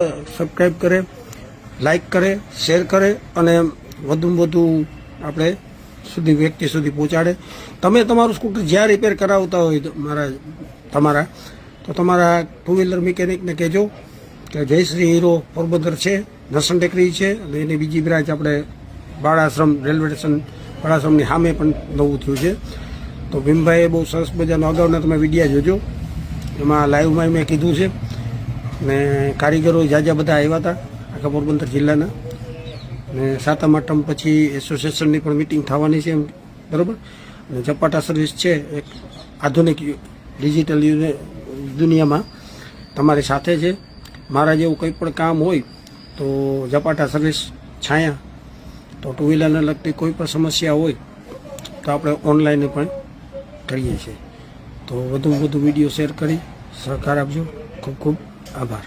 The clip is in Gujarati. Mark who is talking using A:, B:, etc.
A: સબસ્ક્રાઈબ કરે, લાઈક કરે, શેર કરે અને વધુમાં વધુ આપણે વ્યક્તિ સુધી પહોંચાડે. તમે તમારું સ્કૂટર જ્યાં રિપેર કરાવતા હોય તો તમારા ટુ વ્હીલર મિકેનિકને કહેજો કે જયશ્રી હીરો પોરબંદર છે, દર્શન ટેકરી છે અને એની બીજી બ્રાન્ચ આપણે બાળાશ્રમ રેલવે સ્ટેશન બાળાશ્રમની સામે પણ નવું થયું છે. તો ભીમભાઈએ બહુ સરસ મજાનો અગાઉના તમે વિડીયા જોજો, એમાં લાઈવમાં મેં કીધું છે ને કારીગરો જાજા બધા આવ્યા હતા આખા પોરબંદર જિલ્લાના. ને સાતમ આઠમ પછી એસોસિએશનની પણ મિટિંગ થવાની છે એમ, બરાબર. અને ઝપાટા સર્વિસ છે એક આધુનિક ડિજિટલ દુનિયામાં તમારી સાથે છે. મારા જેવું કંઈ પણ કામ હોય તો ઝપાટા સર્વિસ છાયા, તો ટુ વ્હીલરને લગતી કોઈ પણ સમસ્યા હોય તો આપણે ઓનલાઈન પણ કરીએ છીએ. તો વધુ વિડીયો શેર કરી સહકાર આપજો. ખૂબ ખૂબ આભાર.